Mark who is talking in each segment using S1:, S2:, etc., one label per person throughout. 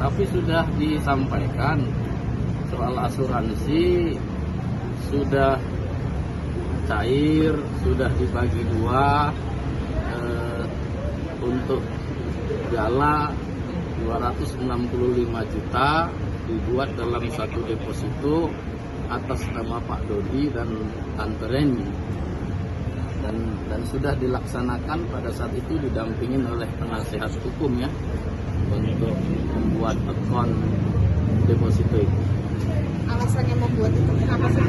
S1: tapi sudah disampaikan soal asuransi, sudah cair, sudah dibagi dua. Untuk Gala 265 juta dibuat dalam satu deposito atas nama Pak Dodi dan Tante Reni, dan sudah dilaksanakan pada saat itu didampingin oleh penasihat hukum ya untuk membuat akun deposito itu.
S2: Alasannya membuat itu kenapa sih?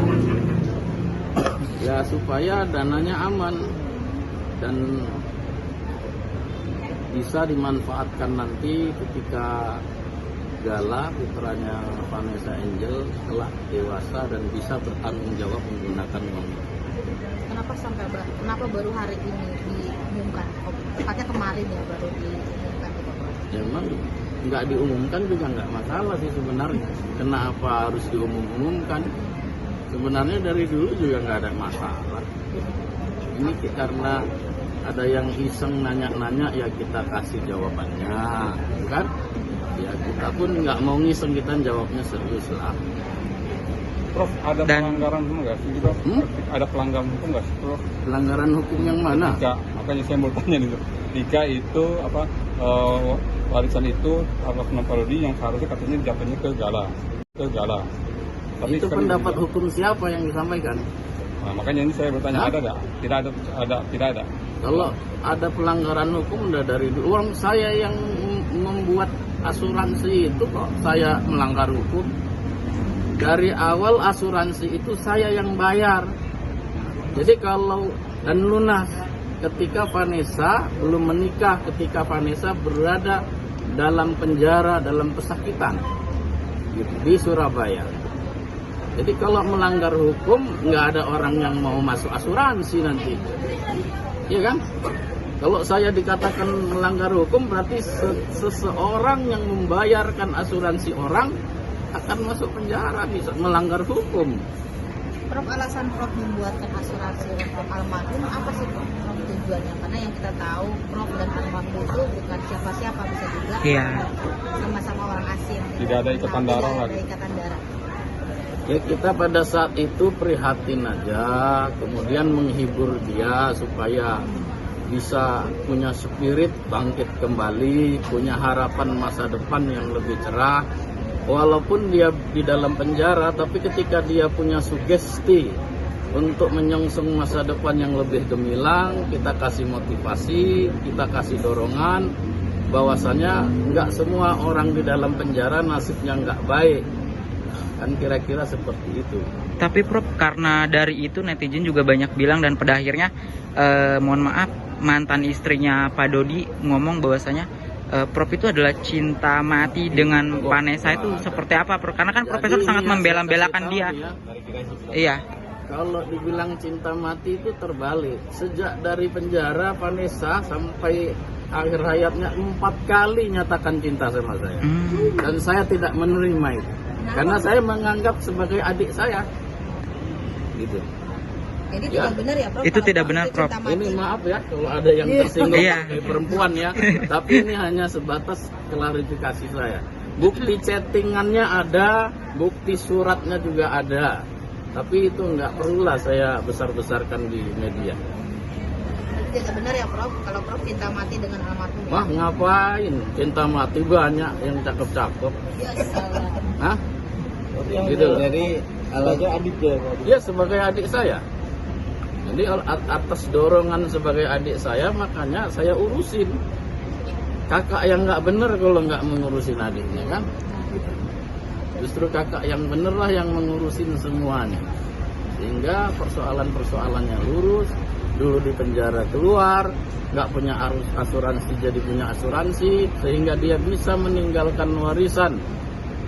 S1: Ya supaya dananya aman dan bisa dimanfaatkan nanti ketika Gala putranya Vanessa Angel telah dewasa dan bisa bertanggung jawab menggunakan uang itu.
S2: Kenapa baru hari ini diumumkan? Tepatnya kemarin ya baru diumumkan itu, Prof.
S1: Ya, memang nggak diumumkan juga nggak masalah sih sebenarnya. Kenapa harus diumumkan? Sebenarnya dari dulu juga nggak ada masalah. Ini karena ada yang iseng nanya-nanya ya kita kasih jawabannya, kan? Ya kita pun nggak mau ngiseng, kita jawabnya serius lah.
S3: Prof, ada pelanggaran hukum nggak sih, Prof? Ada pelanggaran hukum nggak sih, Prof?
S1: Pelanggaran hukum yang mana?
S3: Makanya saya mau tanya nih, jika itu warisan itu atas nama Pak Dodi yang seharusnya katanya jatuhnya ke Gala. Tapi
S1: itu pendapat hukum siapa yang disampaikan?
S3: Nah, makanya ini saya bertanya, ada nggak? Tidak ada.
S1: Kalau ada pelanggaran hukum udah dari dulu. Orang saya yang membuat asuransi itu kok saya melanggar hukum. Dari awal asuransi itu saya yang bayar. Jadi kalau dan lunas ketika Vanessa belum menikah, ketika Vanessa berada dalam penjara, dalam pesakitan gitu, di Surabaya. Jadi kalau melanggar hukum nggak ada orang yang mau masuk asuransi nanti, iya kan? Kalau saya dikatakan melanggar hukum berarti seseorang yang membayarkan asuransi orang akan masuk penjara, bisa melanggar hukum.
S2: Prof, alasan Prof membuatkan asuransi untuk almarhum apa sih Prof tujuannya? Karena yang kita tahu Prof dan almarhum itu bukan siapa-siapa, bisa juga sama-sama orang asing.
S3: Tidak ada ikatan darah lagi.
S1: Ya kita pada saat itu prihatin aja, kemudian menghibur dia supaya bisa punya spirit bangkit kembali, punya harapan masa depan yang lebih cerah. Walaupun dia di dalam penjara, tapi ketika dia punya sugesti untuk menyongsong masa depan yang lebih gemilang, kita kasih motivasi, kita kasih dorongan, bahwasanya nggak semua orang di dalam penjara nasibnya nggak baik. Kan kira-kira seperti itu.
S4: Tapi Prof, karena dari itu netizen juga banyak bilang dan pada akhirnya mohon maaf, mantan istrinya Pak Dodi ngomong bahwasanya Prof itu adalah cinta mati dengan Vanessa. Itu seperti apa Prof? Karena kan Profesor sangat membela-belakan dia.
S1: Ya.
S4: Iya.
S1: Kalau dibilang cinta mati itu terbalik. Sejak dari penjara Vanessa sampai akhir hayatnya 4 kali nyatakan cinta sama saya. Dan saya tidak menerima itu. Karena saya menganggap sebagai adik saya. Gitu.
S2: Jadi tidak benar ya Prof?
S4: Itu tidak benar Prof.
S1: Ini maaf ya kalau ada yang tersinggung sebagai perempuan ya. Tapi ini hanya sebatas klarifikasi saya. Bukti chattingannya ada, bukti suratnya juga ada. Tapi itu nggak perlulah saya besar-besarkan di media.
S2: Tidak benar ya Prof, kalau Prof cinta mati dengan almarhum.
S1: Wah ngapain? Cinta mati banyak yang cakep-cakep.
S2: Ya salah.
S1: Hah? Gitu.
S5: Jadi sebagai adiknya.
S1: Dia sebagai adik saya. Jadi atas dorongan sebagai adik saya, makanya saya urusin. Kakak yang nggak bener kalau nggak mengurusin adiknya kan. Justru kakak yang bener lah yang mengurusin semuanya. Sehingga persoalan-persoalannya lurus. Dulu di penjara keluar, nggak punya asuransi jadi punya asuransi, sehingga dia bisa meninggalkan warisan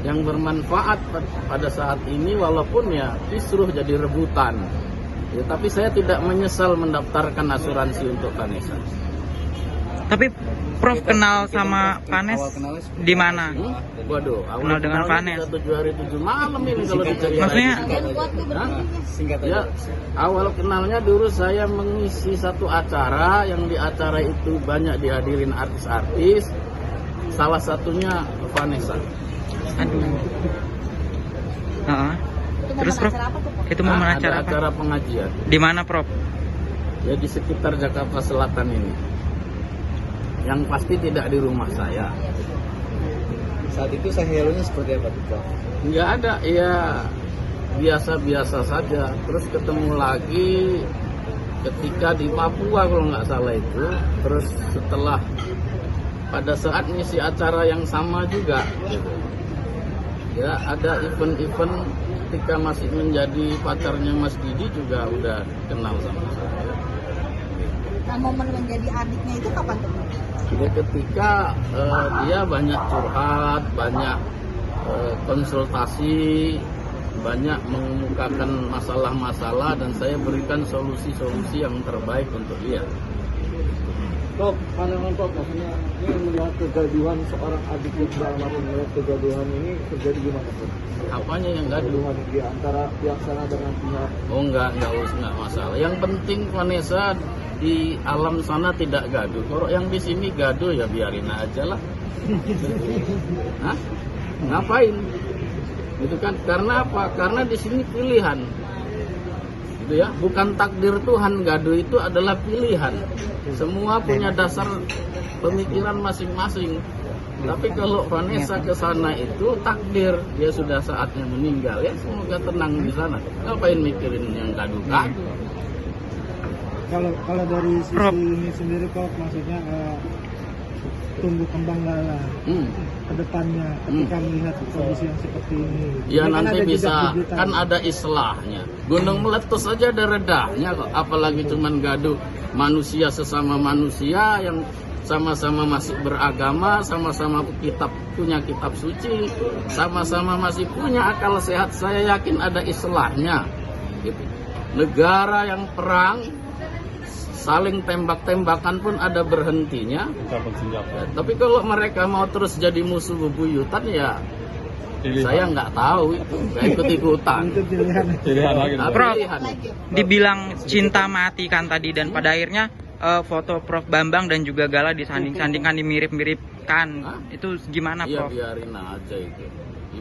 S1: yang bermanfaat pada saat ini, walaupun ya kisruh jadi rebutan. Ya, tapi saya tidak menyesal mendaftarkan asuransi untuk Vanessa.
S4: Tapi Prof kenal sama Vanessa di mana?
S1: Waduh,
S4: Kenal dengan Vanessa
S1: 7 hari 7 malam ini kalau diceritain.
S4: Maksudnya?
S1: Ya, awal kenalnya dulu saya mengisi satu acara, yang di acara itu banyak dihadirin artis-artis. salah satunya Vanessa.
S4: Aduh. Heeh.
S2: Itu
S4: Terus
S2: momen
S4: Prof,
S2: acara apa tuh, Prof?
S4: itu momen
S1: Ada
S4: acara apa?
S1: acara pengajian
S4: Di mana Prof?
S1: ya di sekitar Jakarta Selatan ini. Yang pasti tidak di rumah saya.
S5: Saat itu Sahelonya seperti apa tuh, Prof?
S1: Nggak ada, ya biasa-biasa saja. Terus ketemu lagi ketika di Papua kalau nggak salah itu. Terus setelah pada saat ngisi acara yang sama juga gitu. Ya ada event-event ketika masih menjadi pacarnya Mas Didi juga udah kenal sama saya.
S2: Nah, momen menjadi adiknya itu kapan tuh, Prof?
S1: Ya ketika dia banyak curhat, banyak konsultasi, banyak mengemukakan masalah-masalah dan saya berikan solusi-solusi yang terbaik untuk dia.
S5: Prof, pandangan Prof, maksudnya ini melihat kegaduhan seorang adik yang almarhum, melihat kegaduhan ini terjadi gimana, Prof?
S1: Apanya yang gaduh?
S5: Kegaduhan di antara pihak sana dengan pihak.
S1: Oh enggak masalah. Yang penting Vanessa di alam sana tidak gaduh. Kalau yang di sini gaduh ya biarin aja lah. Hah? Ngapain? Gitu kan? Karena apa? Karena di sini pilihan. Gitu ya. Bukan takdir Tuhan, gaduh itu adalah pilihan. Semua punya dasar pemikiran masing-masing. Tapi kalau Vanessa ke sana itu takdir, dia sudah saatnya meninggal ya, semoga tenang di sana. Ngapain mikirin yang gaduh-gaduh?
S6: Kalau dari sisi
S4: Prof.
S6: ini sendiri Prof, maksudnya tumbuh kembang Lala ke depannya ketika melihat kondisi yang seperti ini.
S1: Ya
S6: Ini kan
S1: nanti
S6: ada
S1: bisa,
S6: jejak-jejitan.
S1: kan ada islahnya. Gunung meletus aja ada redahnya kok, apalagi cuman gaduh manusia sesama manusia yang sama-sama masih beragama, sama-sama punya kitab suci, sama-sama masih punya akal sehat. Saya yakin ada islahnya. Gitu. Negara yang perang, saling tembak-tembakan pun ada berhentinya.
S3: Cabut senjata.
S1: Tapi kalau mereka mau terus jadi musuh bebuyutan ya
S3: Pilihan.
S1: saya nggak tahu itu, nggak ikut-ikutan.
S6: Itu pilihan.
S3: Pilihan lagi.
S1: Nah,
S4: Prof.
S1: pilihan.
S4: Dibilang cinta mati kan tadi dan pada akhirnya foto Prof Bambang dan juga Gala disanding-sandingkan, dimirip-miripkan.
S1: Hah?
S4: Itu gimana
S1: Iya
S4: Prof?
S1: biarin aja itu.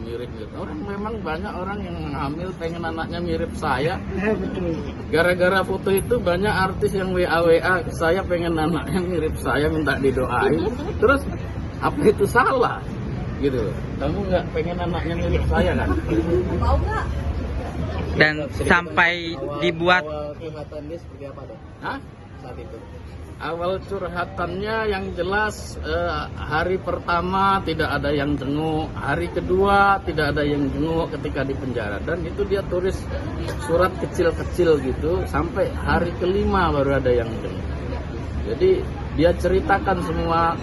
S1: Mirip-mirip. Orang memang banyak orang yang hamil pengen anaknya mirip saya.
S6: Betul.
S1: Gara-gara foto itu banyak artis yang WA ke saya pengen anaknya mirip saya, minta didoain. Terus apa itu salah? Gitu. Kamu nggak pengen anaknya mirip saya kan?
S2: Mau nggak?
S4: Dan sampai dibuat
S5: Awal curhatan dia seperti apa, Dok?
S1: Hah?
S5: Saat itu.
S1: Awal curhatannya yang jelas hari pertama tidak ada yang jenguk, hari kedua tidak ada yang jenguk ketika di penjara, dan itu dia tulis surat kecil-kecil gitu sampai hari kelima baru ada yang jenguk. Jadi dia ceritakan semua,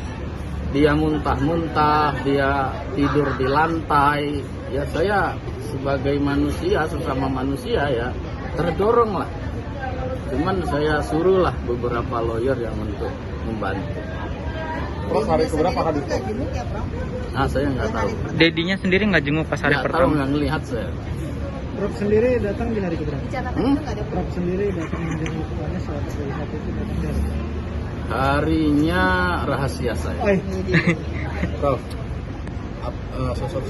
S1: dia muntah-muntah, dia tidur di lantai. Ya saya sebagai manusia, sesama manusia ya terdorong lah. Cuman saya suruhlah beberapa lawyer yang untuk membantu.
S3: Prof, hari keberapa hari
S2: Nggak jenguk ya, Prof?
S1: Nah saya nggak tahu.
S4: dedinya sendiri nggak jenguk pas hari
S1: Nggak tahu,
S4: pertama.
S1: nggak ngelihat saya.
S6: Prof sendiri datang di hari keberapa?
S2: Di catatan itu nggak ada, Prof?
S6: Prof sendiri datang menjenguk Vanessa waktu saat itu datang dari.
S1: Harinya rahasia saya.
S6: Oi,
S5: Prof, sosok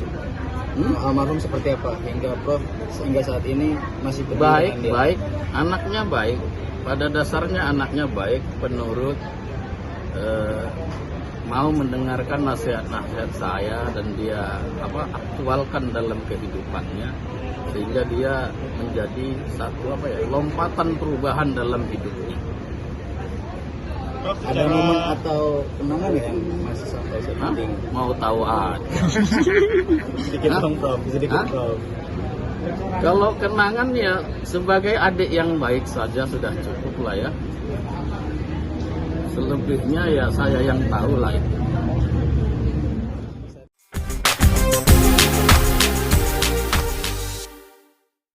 S5: almarhum seperti apa hingga Prof hingga saat ini masih peduli
S1: Baik,
S5: dengan dia?
S1: baik. Anaknya baik. Pada dasarnya anaknya baik, penurut, mau mendengarkan nasihat-nasihat saya dan dia aktualkan dalam kehidupannya sehingga dia menjadi satu lompatan perubahan dalam hidupnya.
S5: Ada momen atau kenangan yang masih sampai saat
S1: Hah?
S5: ini?
S1: Mau tahu aja.
S5: Sedikit
S1: Hah?
S5: dong, Prof. Sedikit,
S1: Hah?
S5: Prof.
S1: Kalau kenangan ya sebagai adik yang baik saja sudah cukup lah ya. Selebihnya ya saya yang tahu lah itu.